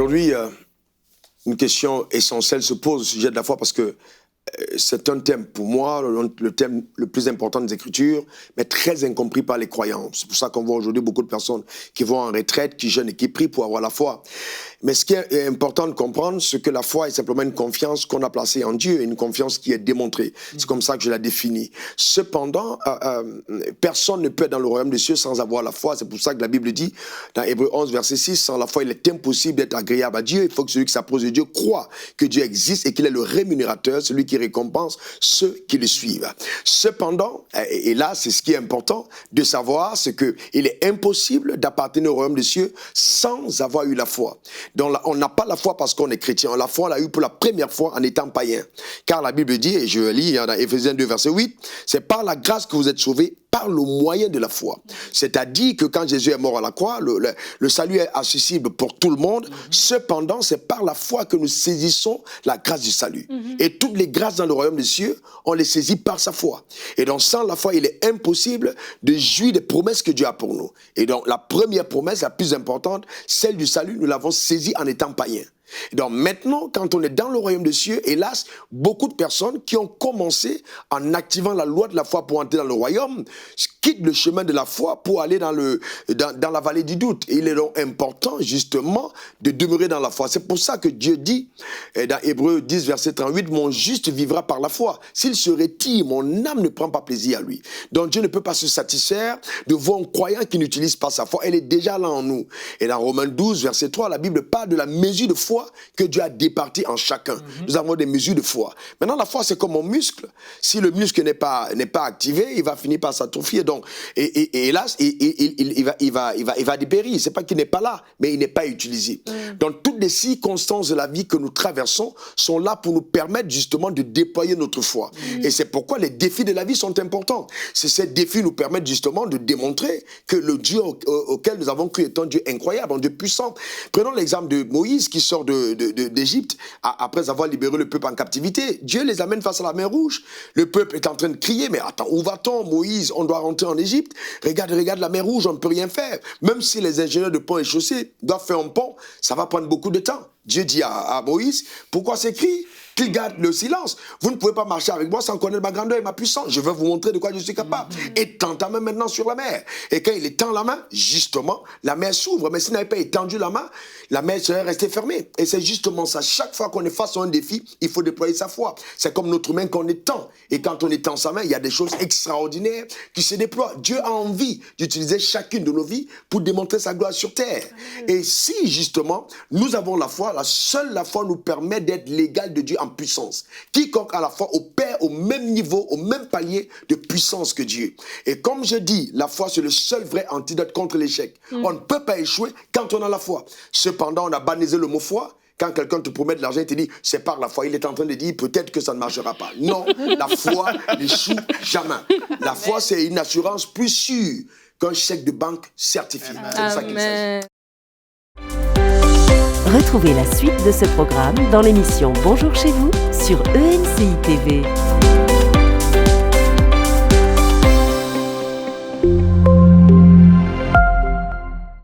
Aujourd'hui, une question essentielle se pose au sujet de la foi parce que c'est un thème, pour moi, le thème le plus important des Écritures, mais très incompris par les croyants. C'est pour ça qu'on voit aujourd'hui beaucoup de personnes qui vont en retraite, qui jeûnent et qui prient pour avoir la foi. Mais ce qui est important de comprendre, c'est que la foi est simplement une confiance qu'on a placée en Dieu, une confiance qui est démontrée. C'est comme ça que je la définis. Cependant, personne ne peut être dans le royaume des cieux sans avoir la foi. C'est pour ça que la Bible dit, dans Hébreux 11, verset 6, sans la foi, il est impossible d'être agréable à Dieu. Il faut que celui qui s'approche de Dieu croit que Dieu existe et qu'il est le rémunérateur, celui qui récompense ceux qui le suivent. Cependant, et là, c'est ce qui est important de savoir, c'est qu'il est impossible d'appartenir au royaume des cieux sans avoir eu la foi. Donc, on n'a pas la foi parce qu'on est chrétien. La foi, on l'a eu pour la première fois en étant païen. Car la Bible dit, et je lis dans Éphésiens 2, verset 8, c'est par la grâce que vous êtes sauvés par le moyen de la foi. C'est-à-dire que quand Jésus est mort à la croix, le salut est accessible pour tout le monde. Cependant, c'est par la foi que nous saisissons la grâce du salut. Et toutes les grâces dans le royaume des cieux, on les saisit par sa foi. Et donc, sans la foi, il est impossible de jouir des promesses que Dieu a pour nous. Et donc, la première promesse, la plus importante, celle du salut, nous l'avons saisie en étant païens. Donc maintenant, quand on est dans le royaume des cieux, hélas, beaucoup de personnes qui ont commencé en activant la loi de la foi pour entrer dans le royaume, quittent le chemin de la foi pour aller dans la vallée du doute. Et il est donc important, justement, de demeurer dans la foi. C'est pour ça que Dieu dit, dans Hébreux 10, verset 38, « Mon juste vivra par la foi. S'il se retire, mon âme ne prend pas plaisir à lui. » Donc Dieu ne peut pas se satisfaire de voir un croyant qui n'utilise pas sa foi. Elle est déjà là en nous. Et dans Romains 12, verset 3, la Bible parle de la mesure de foi que Dieu a départi en chacun. Nous avons des mesures de foi. Maintenant, la foi, c'est comme un muscle. Si le muscle n'est pas activé, il va finir par s'atrophier. Donc, et hélas, il va dépérir. C'est pas qu'il n'est pas là, mais il n'est pas utilisé. Donc, toutes les circonstances de la vie que nous traversons sont là pour nous permettre justement de déployer notre foi. Et c'est pourquoi les défis de la vie sont importants. Ces défis nous permettent justement de démontrer que le Dieu auquel nous avons cru est un Dieu incroyable, un Dieu puissant. Prenons l'exemple de Moïse qui sort d'Égypte après avoir libéré le peuple en captivité. Dieu les amène face à la mer Rouge. Le peuple est en train de crier, mais attends, où va-t-on, Moïse? On doit rentrer en Égypte. Regarde la mer Rouge, on ne peut rien faire. Même si les ingénieurs de pont et chaussée doivent faire un pont, ça va prendre beaucoup de temps. Dieu dit à Moïse, pourquoi ces cris? Qu'il garde le silence. Vous ne pouvez pas marcher avec moi sans connaître ma grandeur et ma puissance. Je vais vous montrer de quoi je suis capable. Étends ta main maintenant sur la mer. Et quand il étend la main, justement, la mer s'ouvre. Mais s'il n'avait pas étendu la main, la mer serait restée fermée. Et c'est justement ça. Chaque fois qu'on est face à un défi, il faut déployer sa foi. C'est comme notre main qu'on étend. Et quand on étend sa main, il y a des choses extraordinaires qui se déploient. Dieu a envie d'utiliser chacune de nos vies pour démontrer sa gloire sur terre. Et si, justement, nous avons la foi, seule la foi nous permet d'être l'égal de Dieu en puissance. Quiconque a la foi opère au même niveau, au même palier de puissance que Dieu. Et comme je dis, la foi c'est le seul vrai antidote contre l'échec. On ne peut pas échouer quand on a la foi. Cependant, on a banalisé le mot foi. Quand quelqu'un te promet de l'argent, il te dit c'est par la foi. Il est en train de dire peut-être que ça ne marchera pas. Non, la foi n'échoue jamais. La foi c'est une assurance plus sûre qu'un chèque de banque certifié. C'est de ça qu'il s'agit. Retrouvez la suite de ce programme dans l'émission Bonjour chez vous sur ENCI TV.